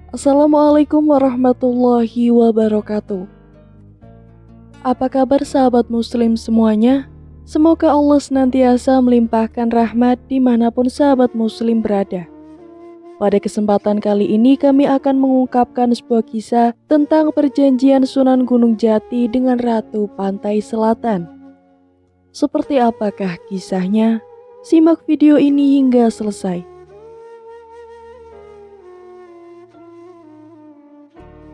Assalamualaikum warahmatullahi wabarakatuh. Apa kabar sahabat muslim semuanya? Semoga Allah senantiasa melimpahkan rahmat dimanapun sahabat muslim berada. Pada kesempatan kali ini kami akan mengungkapkan sebuah kisah tentang perjanjian Sunan Gunung Jati dengan Ratu Pantai Selatan. Seperti apakah kisahnya? Simak video ini hingga selesai.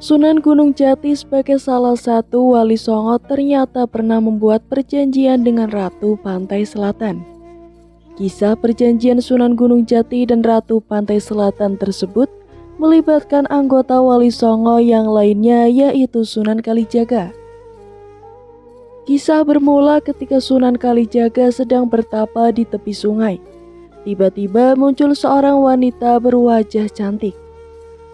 Sunan Gunung Jati sebagai salah satu wali Songo ternyata pernah membuat perjanjian dengan Ratu Pantai Selatan. Kisah perjanjian Sunan Gunung Jati dan Ratu Pantai Selatan tersebut melibatkan anggota wali Songo yang lainnya, yaitu Sunan Kalijaga. Kisah bermula ketika Sunan Kalijaga sedang bertapa di tepi sungai. Tiba-tiba muncul seorang wanita berwajah cantik.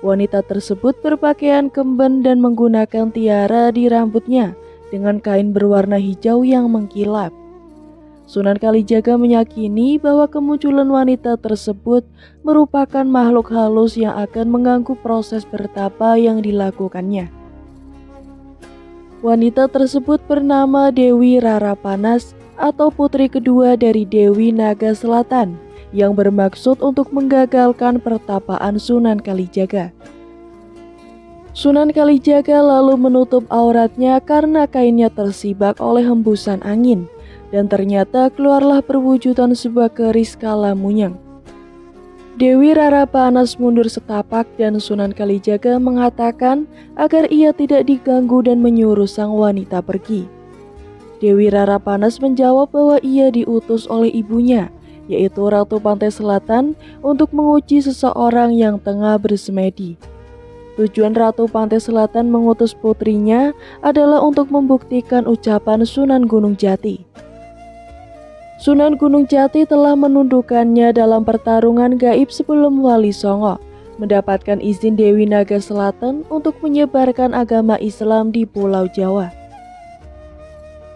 Wanita tersebut berpakaian kemben dan menggunakan tiara di rambutnya dengan kain berwarna hijau yang mengkilap. Sunan Kalijaga meyakini bahwa kemunculan wanita tersebut merupakan makhluk halus yang akan mengganggu proses bertapa yang dilakukannya. Wanita tersebut bernama Dewi Rarapanas atau putri kedua dari Dewi Naga Selatan, yang bermaksud untuk menggagalkan pertapaan Sunan Kalijaga. Sunan Kalijaga lalu menutup auratnya karena kainnya tersibak oleh hembusan angin, dan ternyata keluarlah perwujudan sebuah keris kalamunyang. Dewi Rarapanas mundur setapak dan Sunan Kalijaga mengatakan agar ia tidak diganggu dan menyuruh sang wanita pergi. Dewi Rarapanas menjawab bahwa ia diutus oleh ibunya, yaitu Ratu Pantai Selatan, untuk menguji seseorang yang tengah bersemedi. Tujuan Ratu Pantai Selatan mengutus putrinya adalah untuk membuktikan ucapan Sunan Gunung Jati. Sunan Gunung Jati telah menundukkannya dalam pertarungan gaib sebelum Wali Songo mendapatkan izin Dewi Naga Selatan untuk menyebarkan agama Islam di Pulau Jawa.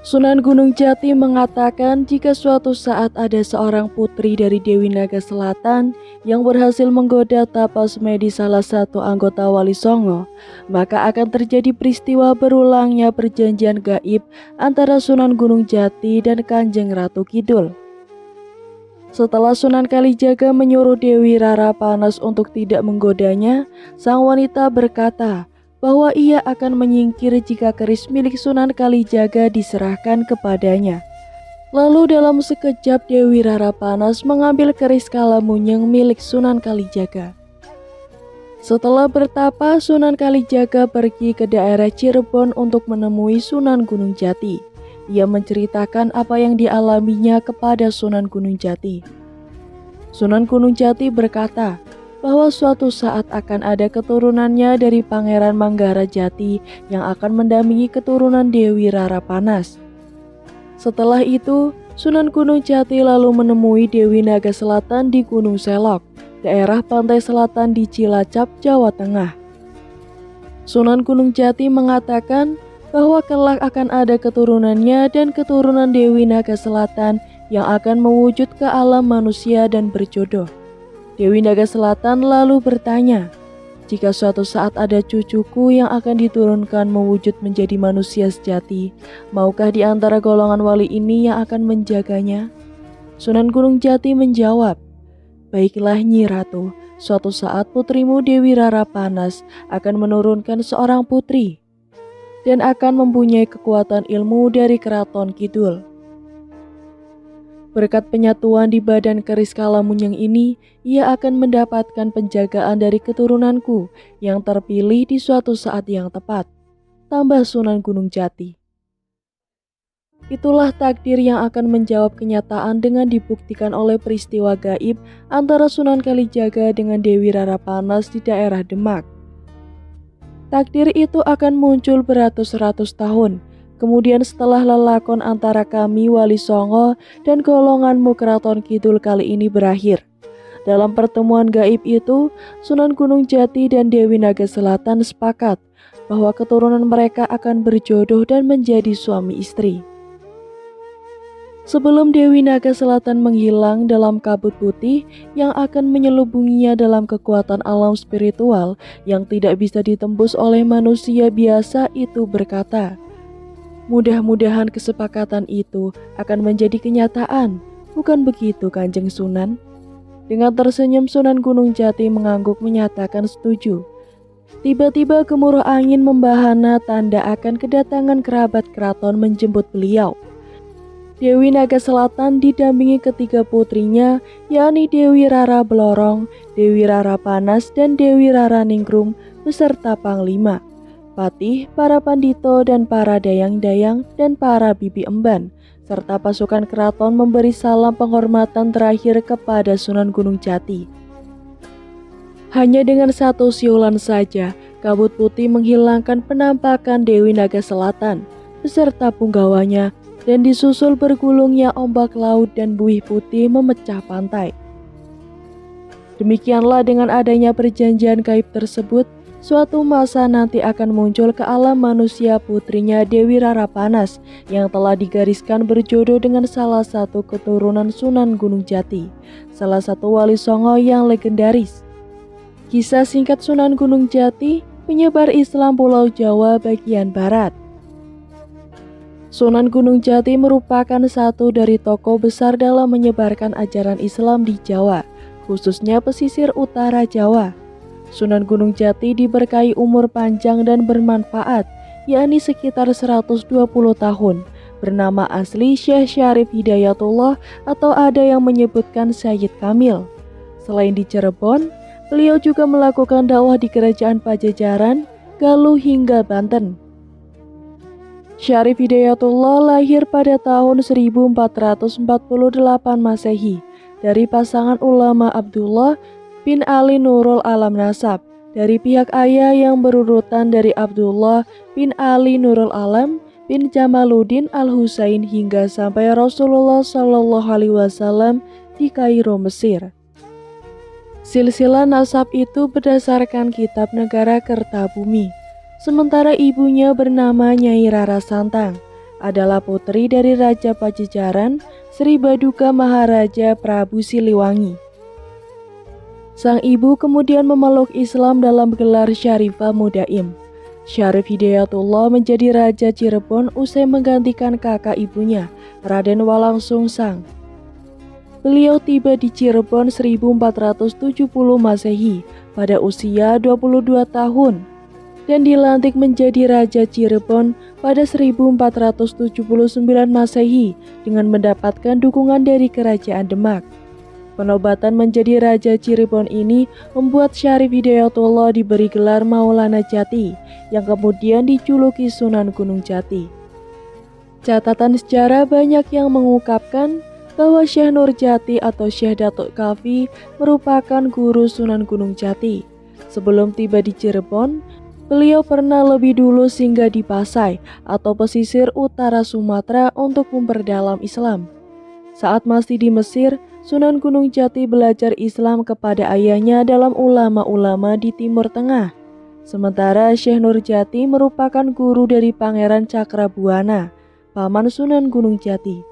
Sunan Gunung Jati mengatakan jika suatu saat ada seorang putri dari Dewi Naga Selatan yang berhasil menggoda tapasmedi salah satu anggota Wali Songo, maka akan terjadi peristiwa berulangnya perjanjian gaib antara Sunan Gunung Jati dan Kanjeng Ratu Kidul. Setelah Sunan Kalijaga menyuruh Dewi Rarapanas untuk tidak menggodanya, sang wanita berkata bahwa ia akan menyingkir jika keris milik Sunan Kalijaga diserahkan kepadanya. Lalu dalam sekejap Dewi Rarapanas mengambil keris kalamunyang milik Sunan Kalijaga. Setelah bertapa, Sunan Kalijaga pergi ke daerah Cirebon untuk menemui Sunan Gunung Jati. Ia menceritakan apa yang dialaminya kepada Sunan Gunung Jati. Sunan Gunung Jati berkata bahwa suatu saat akan ada keturunannya dari Pangeran Manggara Jati yang akan mendampingi keturunan Dewi Rarapanas. Setelah itu, Sunan Gunung Jati lalu menemui Dewi Naga Selatan di Gunung Selok, daerah pantai selatan di Cilacap, Jawa Tengah. Sunan Gunung Jati mengatakan bahwa kelak akan ada keturunannya dan keturunan Dewi Naga Selatan yang akan mewujud ke alam manusia dan berjodoh. Dewi Naga Selatan lalu bertanya, jika suatu saat ada cucuku yang akan diturunkan mewujud menjadi manusia sejati, maukah di antara golongan wali ini yang akan menjaganya? Sunan Gunung Jati menjawab, baiklah Nyi Ratu, suatu saat putrimu Dewi Rarapanas akan menurunkan seorang putri dan akan mempunyai kekuatan ilmu dari Keraton Kidul. Berkat penyatuan di badan keris kalamunyang ini, ia akan mendapatkan penjagaan dari keturunanku yang terpilih di suatu saat yang tepat, tambah Sunan Gunung Jati. Itulah takdir yang akan menjawab kenyataan dengan dibuktikan oleh peristiwa gaib antara Sunan Kalijaga dengan Dewi Rarapanas di daerah Demak. Takdir itu akan muncul beratus-ratus tahun. Kemudian setelah lelakon antara kami Wali Songo dan golonganmu Keraton Kidul kali ini berakhir. Dalam pertemuan gaib itu, Sunan Gunung Jati dan Dewi Naga Selatan sepakat bahwa keturunan mereka akan berjodoh dan menjadi suami istri. Sebelum Dewi Naga Selatan menghilang dalam kabut putih yang akan menyelubunginya dalam kekuatan alam spiritual yang tidak bisa ditembus oleh manusia biasa, itu berkata, "Mudah-mudahan kesepakatan itu akan menjadi kenyataan, bukan begitu Kanjeng Sunan?" Dengan tersenyum Sunan Gunung Jati mengangguk menyatakan setuju. Tiba-tiba gemuruh angin membahana tanda akan kedatangan kerabat keraton menjemput beliau. Dewi Naga Selatan didampingi ketiga putrinya, yakni Dewi Rara Belorong, Dewi Rara Panas, dan Dewi Rara Ningrum, beserta Panglima, Patih, para pandito, dan para dayang-dayang, dan para bibi emban, serta pasukan keraton memberi salam penghormatan terakhir kepada Sunan Gunung Jati. Hanya dengan satu siulan saja, kabut putih menghilangkan penampakan Dewi Naga Selatan, beserta punggawanya, dan disusul bergulungnya ombak laut dan buih putih memecah pantai. Demikianlah dengan adanya perjanjian gaib tersebut, suatu masa nanti akan muncul ke alam manusia putrinya Dewi Rara Panas yang telah digariskan berjodoh dengan salah satu keturunan Sunan Gunung Jati, salah satu wali songo yang legendaris. Kisah singkat Sunan Gunung Jati, penyebar Islam Pulau Jawa bagian Barat. Sunan Gunung Jati merupakan satu dari tokoh besar dalam menyebarkan ajaran Islam di Jawa, khususnya pesisir utara Jawa. Sunan Gunung Jati diberkahi umur panjang dan bermanfaat, yakni sekitar 120 tahun. Bernama asli Syekh Syarif Hidayatullah atau ada yang menyebutkan Sayyid Kamil. Selain di Cirebon, beliau juga melakukan dakwah di Kerajaan Pajajaran, Galuh hingga Banten. Syarif Hidayatullah lahir pada tahun 1448 Masehi dari pasangan ulama Abdullah bin Ali Nurul Alam Nasab dari pihak ayah yang berurutan dari Abdullah bin Ali Nurul Alam bin Jamaluddin Al-Husain hingga sampai Rasulullah Shallallahu Alaihi Wasallam di Kairo, Mesir. Silsilah nasab itu berdasarkan kitab Negara Kertabumi. Sementara ibunya bernama Nyai Rara Santang, adalah putri dari Raja Pajajaran Sri Baduka Maharaja Prabu Siliwangi. Sang ibu kemudian memeluk Islam dalam gelar Syarifah Mudaim. Syarif Hidayatullah menjadi Raja Cirebon usai menggantikan kakak ibunya, Raden Walang Sungsang. Beliau tiba di Cirebon 1470 Masehi pada usia 22 tahun. Dan dilantik menjadi Raja Cirebon pada 1479 Masehi dengan mendapatkan dukungan dari Kerajaan Demak. Penobatan menjadi Raja Cirebon ini membuat Syarif Hidayatullah diberi gelar Maulana Jati yang kemudian dijuluki Sunan Gunung Jati. Catatan sejarah banyak yang mengungkapkan bahwa Syekh Nur Jati atau Syekh Datuk Kafi merupakan guru Sunan Gunung Jati. Sebelum tiba di Cirebon, beliau pernah lebih dulu singgah di Pasai atau pesisir utara Sumatera untuk memperdalam Islam. Saat masih di Mesir, Sunan Gunung Jati belajar Islam kepada ayahnya dalam ulama-ulama di Timur Tengah. Sementara Syekh Nur Jati merupakan guru dari Pangeran Cakrabuana, paman Sunan Gunung Jati.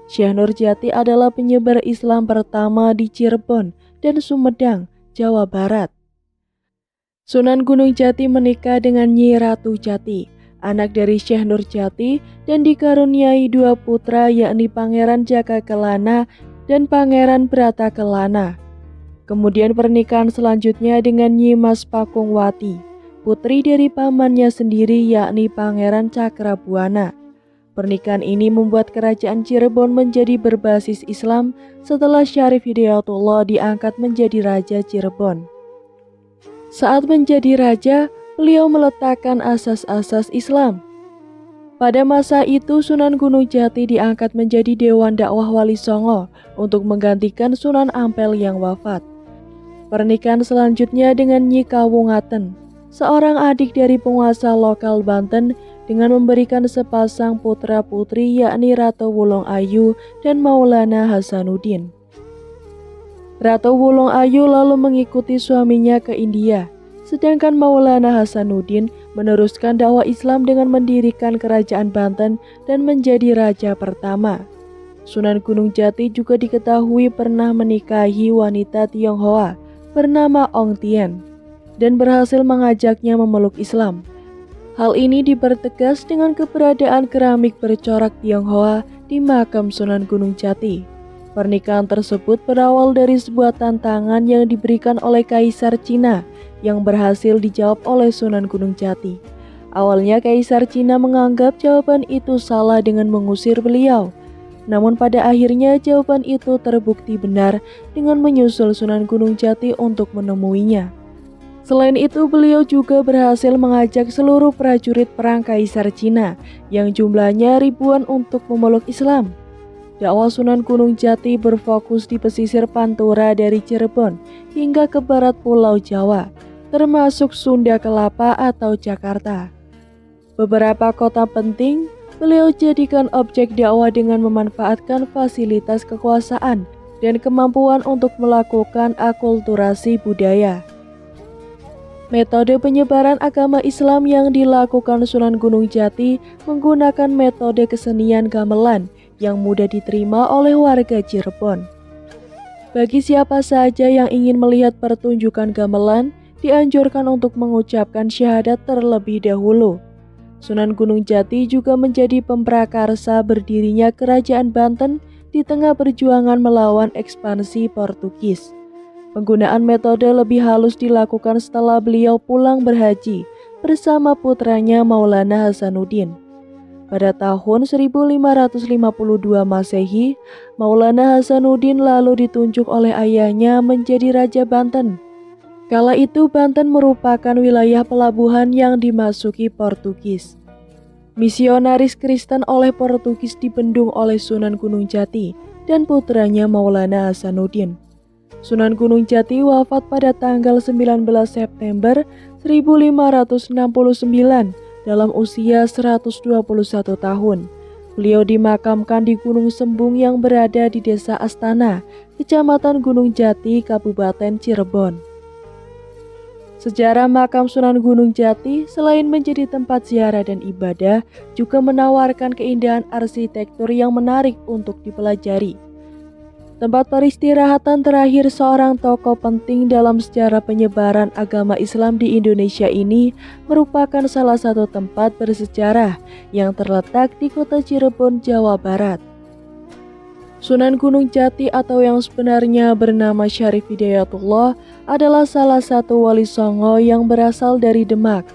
Syekh Nur Jati adalah penyebar Islam pertama di Cirebon dan Sumedang, Jawa Barat. Sunan Gunung Jati menikah dengan Nyi Ratu Jati, anak dari Syekh Nur Jati, dan dikaruniai dua putra yakni Pangeran Jaka Kelana dan Pangeran Brata Kelana. Kemudian pernikahan selanjutnya dengan Nyi Mas Pakungwati, putri dari pamannya sendiri yakni Pangeran Cakrabuana. Pernikahan ini membuat kerajaan Cirebon menjadi berbasis Islam setelah Syarif Hidayatullah diangkat menjadi Raja Cirebon. Saat menjadi raja, beliau meletakkan asas-asas Islam. Pada masa itu Sunan Gunung Jati diangkat menjadi Dewan Dakwah Wali Songo untuk menggantikan Sunan Ampel yang wafat. Pernikahan selanjutnya dengan Nyi Kawungaten, seorang adik dari penguasa lokal Banten, dengan memberikan sepasang putra-putri yakni Ratu Wulung Ayu dan Maulana Hasanuddin. Ratu Wulung Ayu lalu mengikuti suaminya ke India, sedangkan Maulana Hasanuddin meneruskan dakwah Islam dengan mendirikan kerajaan Banten dan menjadi raja pertama. Sunan Gunung Jati juga diketahui pernah menikahi wanita Tionghoa bernama Ong Tien dan berhasil mengajaknya memeluk Islam. Hal ini dipertegas dengan keberadaan keramik bercorak Tionghoa di makam Sunan Gunung Jati. Pernikahan tersebut berawal dari sebuah tantangan yang diberikan oleh Kaisar Cina yang berhasil dijawab oleh Sunan Gunung Jati. Awalnya Kaisar Cina menganggap jawaban itu salah dengan mengusir beliau. Namun pada akhirnya jawaban itu terbukti benar dengan menyusul Sunan Gunung Jati untuk menemuinya. Selain itu, beliau juga berhasil mengajak seluruh prajurit perang Kaisar Cina yang jumlahnya ribuan untuk memeluk Islam. Dakwah Sunan Gunung Jati berfokus di pesisir Pantura dari Cirebon hingga ke barat Pulau Jawa, termasuk Sunda Kelapa atau Jakarta. Beberapa kota penting beliau jadikan objek dakwah dengan memanfaatkan fasilitas kekuasaan dan kemampuan untuk melakukan akulturasi budaya. Metode penyebaran agama Islam yang dilakukan Sunan Gunung Jati menggunakan metode kesenian gamelan yang mudah diterima oleh warga Cirebon. Bagi siapa saja yang ingin melihat pertunjukan gamelan, dianjurkan untuk mengucapkan syahadat terlebih dahulu. Sunan Gunung Jati juga menjadi pemprakarsa berdirinya Kerajaan Banten di tengah perjuangan melawan ekspansi Portugis. Penggunaan metode lebih halus dilakukan setelah beliau pulang berhaji bersama putranya Maulana Hasanuddin. Pada tahun 1552 Masehi, Maulana Hasanuddin lalu ditunjuk oleh ayahnya menjadi Raja Banten. Kala itu Banten merupakan wilayah pelabuhan yang dimasuki Portugis. Misionaris Kristen oleh Portugis dibendung oleh Sunan Gunung Jati dan putranya Maulana Hasanuddin. Sunan Gunung Jati wafat pada tanggal 19 September 1569 dalam usia 121 tahun. Beliau dimakamkan di Gunung Sembung yang berada di Desa Astana, Kecamatan Gunung Jati, Kabupaten Cirebon. Sejarah makam Sunan Gunung Jati selain menjadi tempat ziarah dan ibadah, juga menawarkan keindahan arsitektur yang menarik untuk dipelajari. Tempat peristirahatan terakhir seorang tokoh penting dalam sejarah penyebaran agama Islam di Indonesia ini merupakan salah satu tempat bersejarah yang terletak di kota Cirebon, Jawa Barat. Sunan Gunung Jati atau yang sebenarnya bernama Syarif Hidayatullah adalah salah satu wali songo yang berasal dari Demak.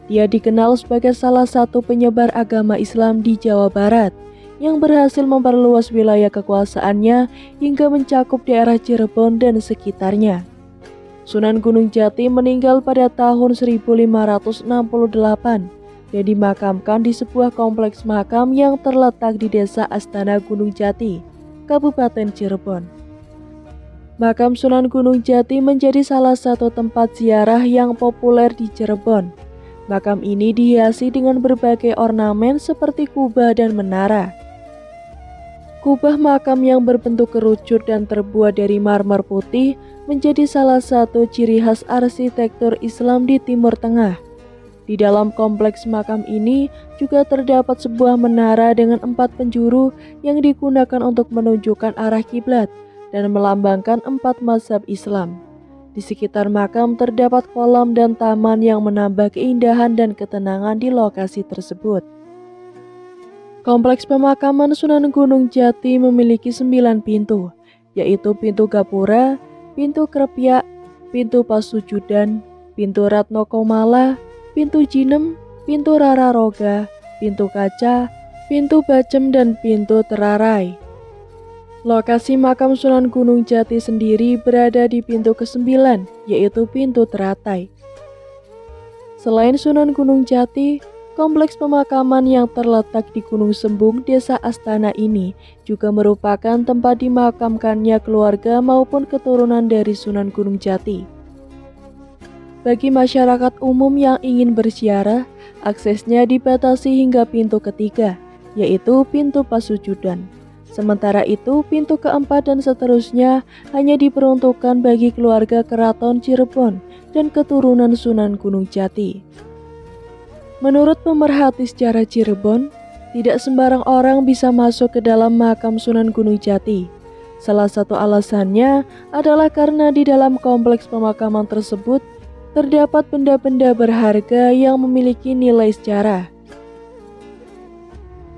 Dia dikenal sebagai salah satu penyebar agama Islam di Jawa Barat yang berhasil memperluas wilayah kekuasaannya hingga mencakup daerah Cirebon dan sekitarnya. Sunan Gunung Jati meninggal pada tahun 1568 dan dimakamkan di sebuah kompleks makam yang terletak di Desa Astana Gunung Jati, Kabupaten Cirebon. Makam Sunan Gunung Jati menjadi salah satu tempat ziarah yang populer di Cirebon. Makam ini dihiasi dengan berbagai ornamen seperti kubah dan menara. Kubah makam yang berbentuk kerucut dan terbuat dari marmer putih menjadi salah satu ciri khas arsitektur Islam di Timur Tengah. Di dalam kompleks makam ini juga terdapat sebuah menara dengan 4 penjuru yang digunakan untuk menunjukkan arah kiblat dan melambangkan 4 mazhab Islam. Di sekitar makam terdapat kolam dan taman yang menambah keindahan dan ketenangan di lokasi tersebut. Kompleks pemakaman Sunan Gunung Jati memiliki 9 pintu, yaitu pintu Gapura, pintu Krepyak, pintu Pasujudan, pintu Ratno Komala, pintu Jinem, pintu Rararoga, pintu Kaca, pintu Bacem, dan pintu Terarai. Lokasi makam Sunan Gunung Jati sendiri berada di pintu ke-9, yaitu pintu Teratai. Selain Sunan Gunung Jati, kompleks pemakaman yang terletak di Gunung Sembung, Desa Astana ini juga merupakan tempat dimakamkannya keluarga maupun keturunan dari Sunan Gunung Jati. Bagi masyarakat umum yang ingin berziarah, aksesnya dibatasi hingga pintu ketiga, yaitu pintu Pasujudan. Sementara itu, pintu keempat dan seterusnya hanya diperuntukkan bagi keluarga keraton Cirebon dan keturunan Sunan Gunung Jati. Menurut pemerhati sejarah Cirebon, tidak sembarang orang bisa masuk ke dalam makam Sunan Gunung Jati. Salah satu alasannya adalah karena di dalam kompleks pemakaman tersebut terdapat benda-benda berharga yang memiliki nilai sejarah.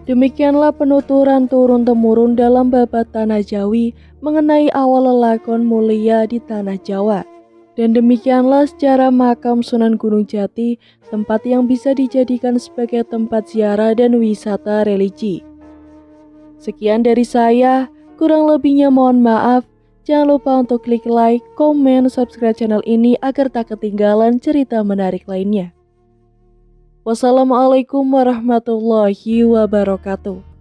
Demikianlah penuturan turun-temurun dalam babat Tanah Jawi mengenai awal lelakon mulia di Tanah Jawa. Dan demikianlah sejarah makam Sunan Gunung Jati, tempat yang bisa dijadikan sebagai tempat ziarah dan wisata religi. Sekian dari saya, kurang lebihnya mohon maaf. Jangan lupa untuk klik like, komen, subscribe channel ini agar tak ketinggalan cerita menarik lainnya. Wassalamualaikum warahmatullahi wabarakatuh.